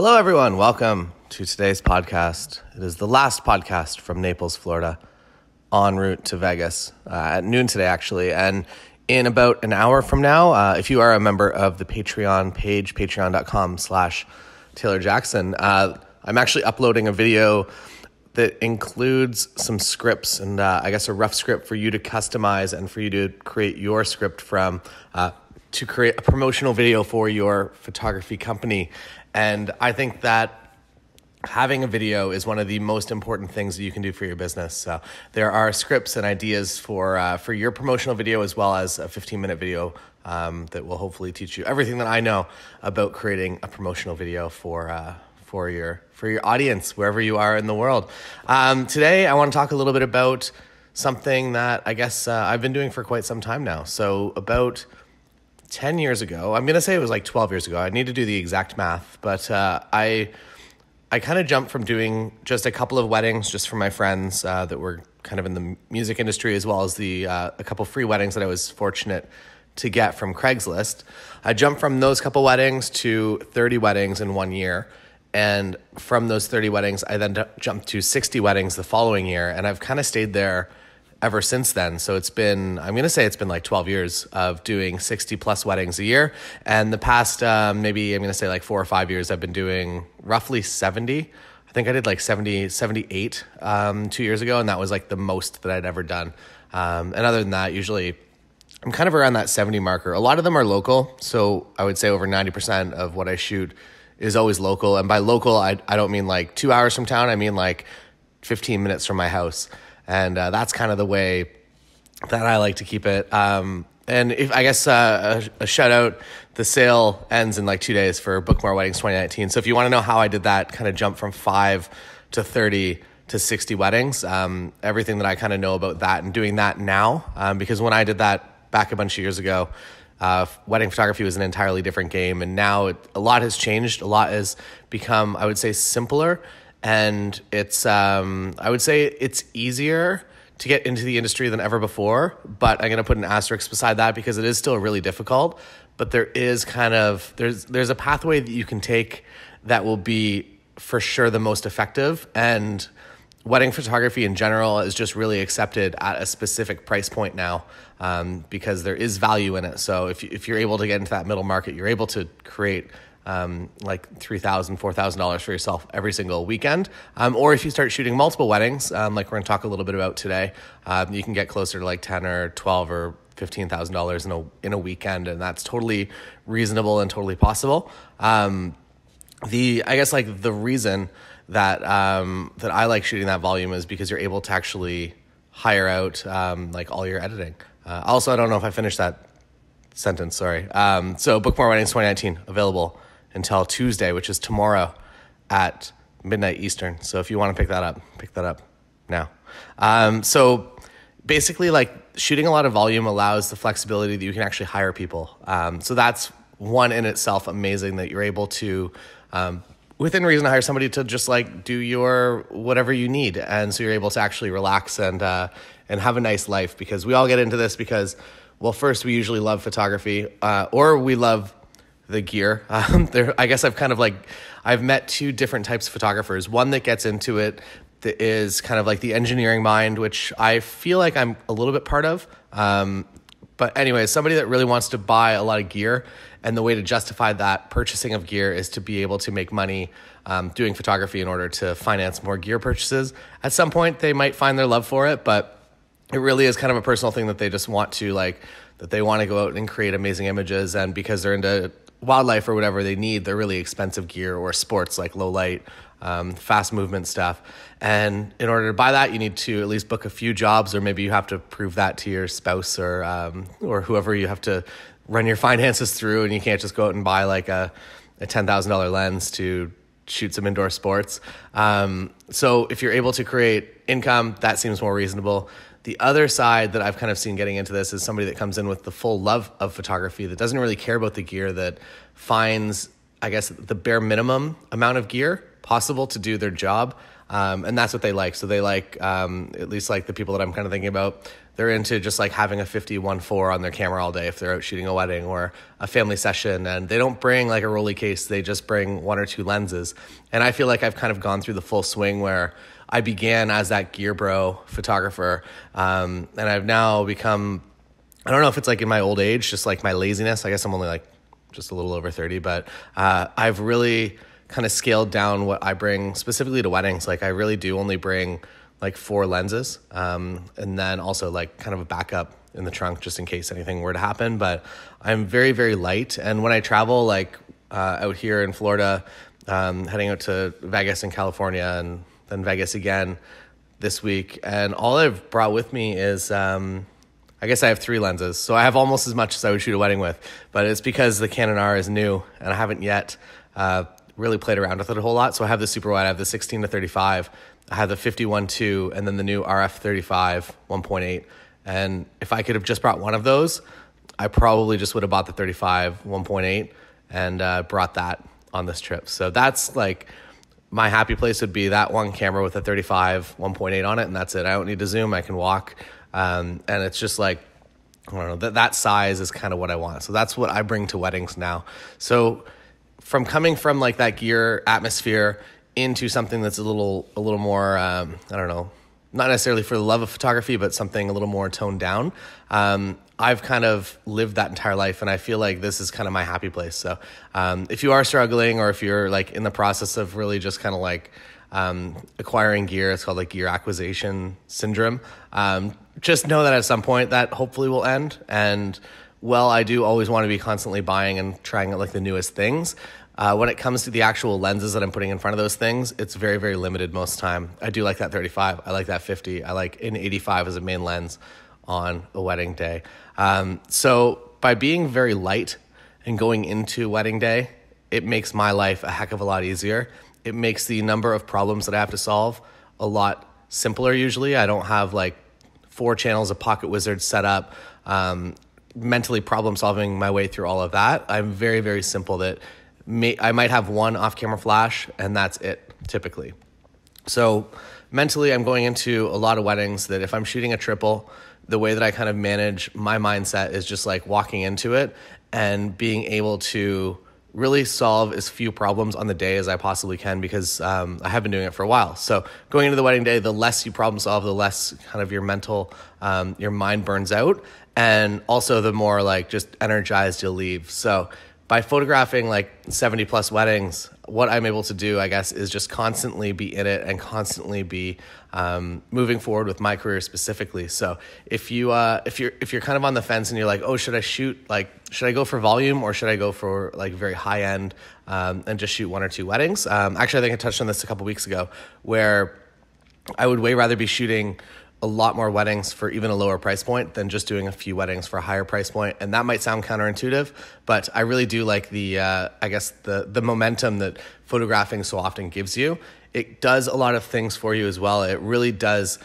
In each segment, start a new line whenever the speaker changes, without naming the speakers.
Hello, everyone. Welcome to today's podcast. It is the last podcast from Naples, Florida, en route to Vegas at noon today, actually. And in about an hour from now, if you are a member of the Patreon page, patreon.com/Taylor Jackson, I'm actually uploading a video that includes some scripts and I guess a rough script for you to customize and for you to create your script from to create a promotional video for your photography company. And I think that having a video is one of the most important things that you can do for your business. So there are scripts and ideas for your promotional video, as well as a 15-minute video that will hopefully teach you everything that I know about creating a promotional video for your audience, wherever you are in the world. Today, I want to talk a little bit about something that I guess I've been doing for quite some time now. So about 10 years ago, I'm going to say it was like 12 years ago. I need to do the exact math, but I kind of jumped from doing just a couple of weddings just for my friends that were kind of in the music industry, as well as a couple free weddings that I was fortunate to get from Craigslist. I jumped from those couple weddings to 30 weddings in 1 year. And from those 30 weddings, I then jumped to 60 weddings the following year. And I've kind of stayed there ever since then. So I'm going to say it's been like 12 years of doing 60 plus weddings a year. And the past, maybe I'm going to say like 4 or 5 years, I've been doing roughly 70. I think I did like 78 2 years ago. And that was like the most that I'd ever done. And other than that, usually I'm kind of around that 70 marker. A lot of them are local. So I would say over 90% of what I shoot is always local. And by local, I don't mean like 2 hours from town. I mean like 15 minutes from my house. And that's kind of the way that I like to keep it. And if I guess a shout out, the sale ends in like 2 days for Book More Weddings 2019. So if you want to know how I did that kind of jump from 5 to 30 to 60 weddings, everything that I kind of know about that and doing that now, because when I did that back a bunch of years ago, wedding photography was an entirely different game. And now a lot has changed. A lot has become, I would say, simpler. And it's, I would say it's easier to get into the industry than ever before, but I'm going to put an asterisk beside that because it is still really difficult. But there is there's a pathway that you can take that will be for sure the most effective. And wedding photography in general is just really accepted at a specific price point now, because there is value in it. So if you're able to get into that middle market, you're able to create like $3,000, $4,000 for yourself every single weekend. Or if you start shooting multiple weddings, like we're going to talk a little bit about today, you can get closer to like 10 or 12 or $15,000 in a weekend. And that's totally reasonable and totally possible. I guess like the reason that I like shooting that volume is because you're able to actually hire out like all your editing. Also, I don't know if I finished that sentence, sorry. So Book More Weddings 2019 available until Tuesday, which is tomorrow at midnight Eastern. So if you want to pick that up now. So basically, like shooting a lot of volume allows the flexibility that you can actually hire people. So that's one in itself amazing that you're able to, within reason, hire somebody to just like do your whatever you need. And so you're able to actually relax and have a nice life, because we all get into this because, well, first, we usually love photography, or we love the gear. I guess I've met two different types of photographers. One that gets into it that is kind of like the engineering mind, which I feel like I'm a little bit part of. But anyway, somebody that really wants to buy a lot of gear, and the way to justify that purchasing of gear is to be able to make money doing photography in order to finance more gear purchases. At some point, they might find their love for it, but it really is kind of a personal thing that they just want to that they want to go out and create amazing images. And because they're into wildlife or whatever they need, they're really expensive gear, or sports like low light, fast movement stuff. And in order to buy that, you need to at least book a few jobs, or maybe you have to prove that to your spouse or whoever you have to run your finances through. And you can't just go out and buy like a $10,000 lens to shoot some indoor sports. So if you're able to create income, that seems more reasonable. The other side that I've kind of seen getting into this is somebody that comes in with the full love of photography, that doesn't really care about the gear, that finds, I guess, the bare minimum amount of gear possible to do their job. And that's what they like. So they like, at least like the people that I'm kind of thinking about, they're into just like having a 50-1.4 on their camera all day if they're out shooting a wedding or a family session, and they don't bring like a rolly case, they just bring 1 or 2 lenses. And I feel like I've kind of gone through the full swing where I began as that gear bro photographer, and I've now become, I don't know if it's like in my old age, just like my laziness. I guess I'm only like just a little over 30, but I've really kind of scaled down what I bring specifically to weddings. Like I really do only bring like 4 lenses, and then also like kind of a backup in the trunk just in case anything were to happen. But I'm very, very light. And when I travel, like out here in Florida, heading out to Vegas in California and then Vegas again this week, and all I've brought with me is, I guess I have 3 lenses. So I have almost as much as I would shoot a wedding with, but it's because the Canon R is new and I haven't yet really played around with it a whole lot. So I have the super wide, I have the 16-35, I have the 51.2, and then the new RF35 1.8. And if I could have just brought one of those, I probably just would have bought the 35 1.8 and brought that on this trip. So that's like my happy place would be that one camera with a 35 1.8 on it, and that's it. I don't need to zoom, I can walk. And it's just like, I don't know, that size is kind of what I want. So that's what I bring to weddings now. So from coming from like that gear atmosphere into something that's a little more, I don't know, not necessarily for the love of photography, but something a little more toned down. I've kind of lived that entire life, and I feel like this is kind of my happy place. So if you are struggling, or if you're like in the process of really just kind of like acquiring gear, it's called like gear acquisition syndrome. Just know that at some point that hopefully will end. And well, I do always want to be constantly buying and trying out like the newest things. When it comes to the actual lenses that I'm putting in front of those things, it's very, very limited most of the time. I do like that 35. I like that 50. I like an 85 as a main lens on a wedding day. So by being very light and going into wedding day, it makes my life a heck of a lot easier. It makes the number of problems that I have to solve a lot simpler usually. I don't have like 4 channels of Pocket Wizard set up, mentally problem solving my way through all of that. I'm very, very simple that I might have one off-camera flash, and that's it, typically. So mentally, I'm going into a lot of weddings that if I'm shooting a triple, the way that I kind of manage my mindset is just like walking into it and being able to really solve as few problems on the day as I possibly can, because I have been doing it for a while. So going into the wedding day, the less you problem solve, the less kind of your mental, your mind burns out, and also the more like just energized you'll leave. So by photographing like 70 plus weddings, what I'm able to do, I guess, is just constantly be in it and constantly be moving forward with my career specifically. So if you're kind of on the fence and you're like, oh, should I go for volume, or should I go for like very high end and just shoot 1 or 2 weddings? Actually, I think I touched on this a couple weeks ago, where I would way rather be shooting a lot more weddings for even a lower price point than just doing a few weddings for a higher price point. And that might sound counterintuitive, but I really do like the, I guess the momentum that photographing so often gives you. It does a lot of things for you as well. It really does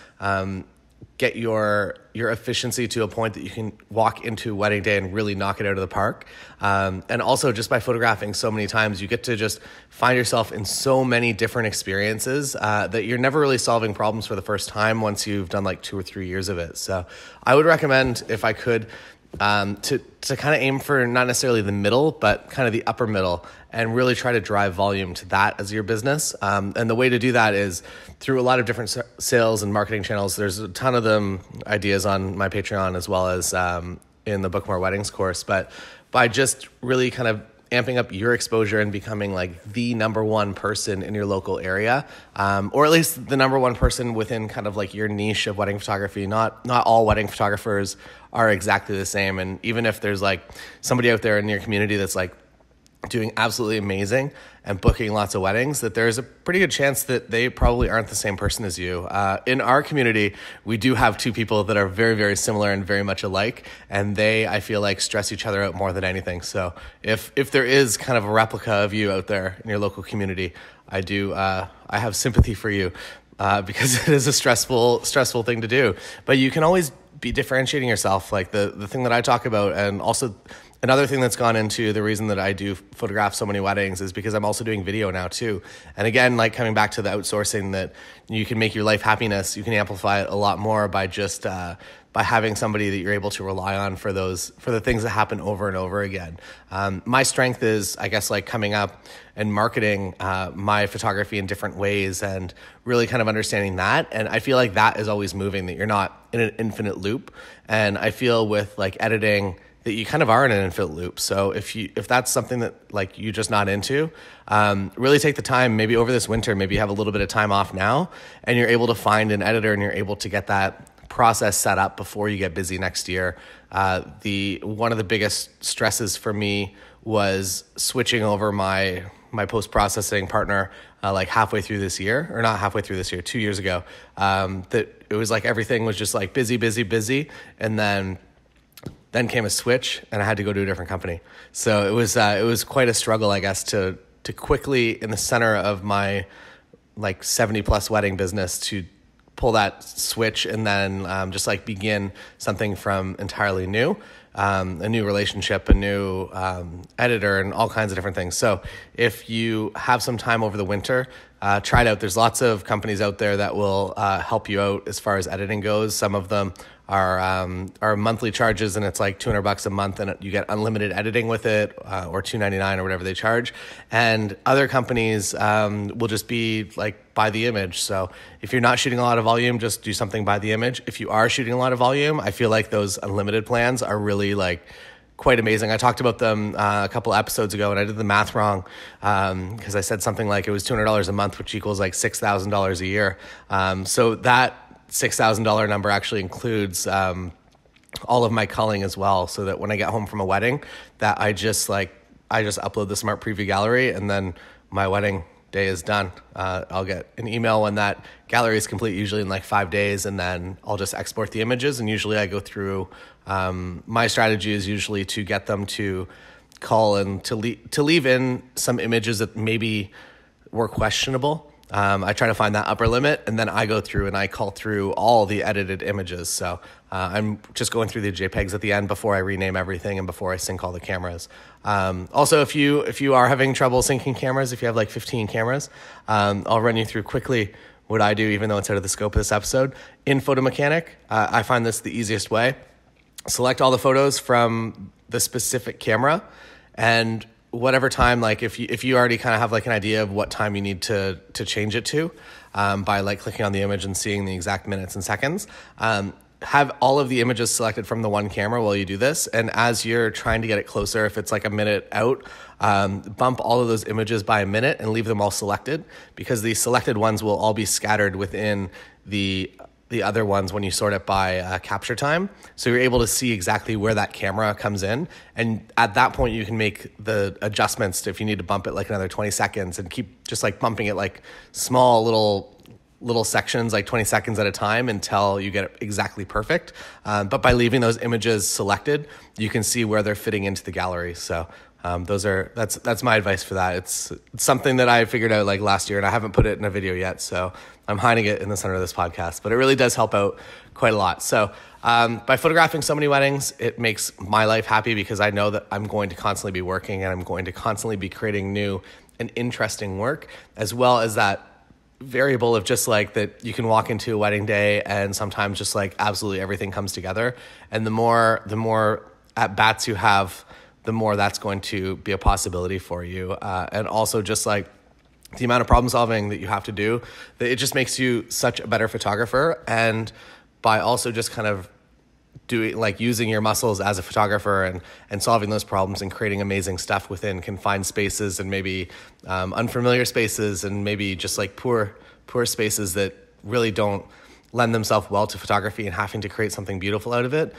get your efficiency to a point that you can walk into wedding day and really knock it out of the park. And also just by photographing so many times, you get to just find yourself in so many different experiences that you're never really solving problems for the first time once you've done like 2 or 3 years of it. So I would recommend, if I could, to kind of aim for not necessarily the middle, but kind of the upper middle, and really try to drive volume to that as your business. And the way to do that is through a lot of different sales and marketing channels. There's a ton of them ideas on my Patreon, as well as in the Book More Weddings course. But by just really kind of amping up your exposure and becoming like the number one person in your local area, or at least the number one person within kind of like your niche of wedding photography. Not all wedding photographers are exactly the same. And even if there's like somebody out there in your community that's like doing absolutely amazing and booking lots of weddings, that there's a pretty good chance that they probably aren't the same person as you. In our community, we do have 2 people that are very, very similar and very much alike, and they, I feel like, stress each other out more than anything. So if there is kind of a replica of you out there in your local community, I have sympathy for you, because it is a stressful thing to do. But you can always be differentiating yourself. Like the thing that I talk about, and also Another thing that's gone into the reason that I do photograph so many weddings is because I'm also doing video now too. And again, like coming back to the outsourcing, that you can make your life happiness, you can amplify it a lot more by just by having somebody that you're able to rely on for the things that happen over and over again. My strength is, I guess, like coming up and marketing my photography in different ways and really kind of understanding that. And I feel like that is always moving, that you're not in an infinite loop. And I feel with like editing that you kind of are in an infinite loop. So if that's something that like you're just not into, really take the time, maybe over this winter, maybe you have a little bit of time off now and you're able to find an editor and you're able to get that process set up before you get busy next year. One of the biggest stresses for me was switching over my post-processing partner like halfway through this year, or not halfway through this year, 2 years ago. That it was like everything was just like busy, and then came a switch and I had to go to a different company. So it was quite a struggle, I guess, to quickly, in the center of my like 70 plus wedding business, to pull that switch and then just like begin something from entirely new, a new relationship, a new editor, and all kinds of different things. So if you have some time over the winter, try it out. There's lots of companies out there that will help you out as far as editing goes. Some of them are monthly charges, and it's like $200 a month, and you get unlimited editing with it, or $299 or whatever they charge. And other companies will just be like by the image. So if you're not shooting a lot of volume, just do something by the image. If you are shooting a lot of volume, I feel like those unlimited plans are really like quite amazing. I talked about them a couple episodes ago, and I did the math wrong because I said something like it was $200 a month, which equals like $6,000 a year. So that $6,000 number actually includes all of my culling as well, so that when I get home from a wedding, that I just upload the Smart Preview gallery, and then my wedding day is done. I'll get an email when that gallery is complete, usually in like 5 days, and then I'll just export the images. And usually I go through, my strategy is usually to get them to cull and to leave in some images that maybe were questionable. I try to find that upper limit, and then I go through and I cull through all the edited images. So I'm just going through the JPEGs at the end before I rename everything and before I sync all the cameras. Also, if you are having trouble syncing cameras, if you have like 15 cameras, I'll run you through quickly what I do, even though it's out of the scope of this episode. In PhotoMechanic, I find this the easiest way. Select all the photos from the specific camera, and whatever time, like if you already kind of have like an idea of what time you need to change it to, by like clicking on the image and seeing the exact minutes and seconds, have all of the images selected from the one camera while you do this. And as you're trying to get it closer, if it's like a minute out, bump all of those images by a minute and leave them all selected, because the selected ones will all be scattered within the other ones when you sort it by capture time. So you're able to see exactly where that camera comes in. And at that point, you can make the adjustments to, if you need to bump it like another 20 seconds, and keep just like bumping it like small little sections, like 20 seconds at a time, until you get it exactly perfect. But by leaving those images selected, you can see where they're fitting into the gallery. So that's my advice for that. It's something that I figured out like last year, and I haven't put it in a video yet, so I'm hiding it in the center of this podcast, but it really does help out quite a lot. So by photographing so many weddings, it makes my life happy, because I know that I'm going to constantly be working, and I'm going to constantly be creating new and interesting work, as well as that variable of just like that you can walk into a wedding day and sometimes just like absolutely everything comes together. And the more at bats you have, the more that's going to be a possibility for you. And also just like the amount of problem solving that you have to do, that it just makes you such a better photographer. And by also just kind of doing, like using your muscles as a photographer and solving those problems and creating amazing stuff within confined spaces, and maybe unfamiliar spaces, and maybe just like poor spaces that really don't lend themselves well to photography, and having to create something beautiful out of it,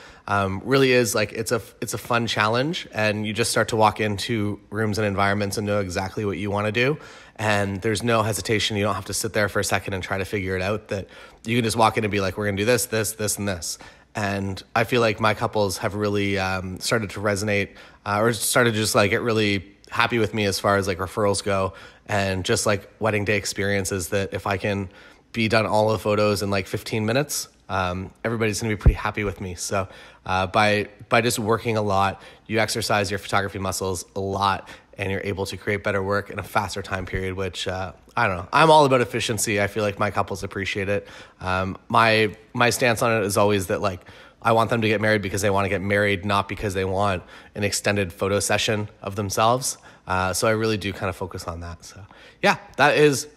really is like, it's a fun challenge. And you just start to walk into rooms and environments and know exactly what you want to do. And there's no hesitation. You don't have to sit there for a second and try to figure it out. That you can just walk in and be like, we're going to do this, this, this, and this. And I feel like my couples have really started to resonate, or started to just like get really happy with me as far as like referrals go, and just like wedding day experiences, that if I can be done all the photos in like 15 minutes, everybody's going to be pretty happy with me. So by just working a lot, you exercise your photography muscles a lot, and you're able to create better work in a faster time period, which I don't know. I'm all about efficiency. I feel like my couples appreciate it. My stance on it is always that, like, I want them to get married because they want to get married, not because they want an extended photo session of themselves. So I really do kind of focus on that. So yeah, that is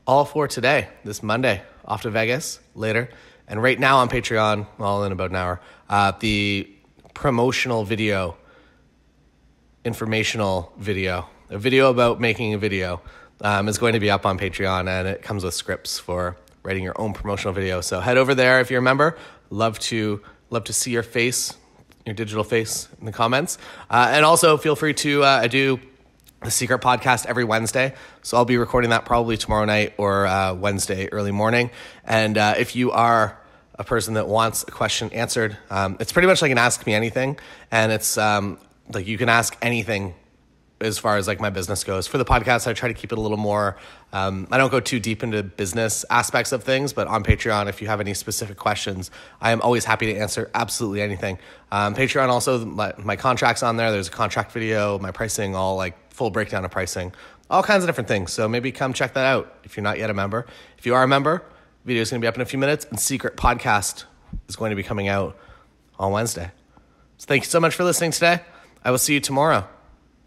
all for today, this Monday. Off to Vegas later. And right now on Patreon, well, in about an hour, the promotional video, informational video, a video about making a video is going to be up on Patreon, and it comes with scripts for writing your own promotional video. So head over there if you're a member. Love to see your face, your digital face in the comments. And also feel free to, I do the Secret Podcast every Wednesday. So I'll be recording that probably tomorrow night or Wednesday early morning. And if you are a person that wants a question answered, it's pretty much like an Ask Me Anything. And it's like you can ask anything as far as like my business goes. For the podcast, I try to keep it a little more, I don't go too deep into business aspects of things, but on Patreon, if you have any specific questions, I am always happy to answer absolutely anything. Patreon also, my contract's on there. There's a contract video, my pricing, all like full breakdown of pricing, all kinds of different things. So maybe come check that out if you're not yet a member. If you are a member, video is going to be up in a few minutes, and Secret Podcast is going to be coming out on Wednesday. So thank you so much for listening today. I will see you tomorrow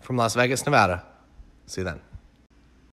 from Las Vegas, Nevada. See you then.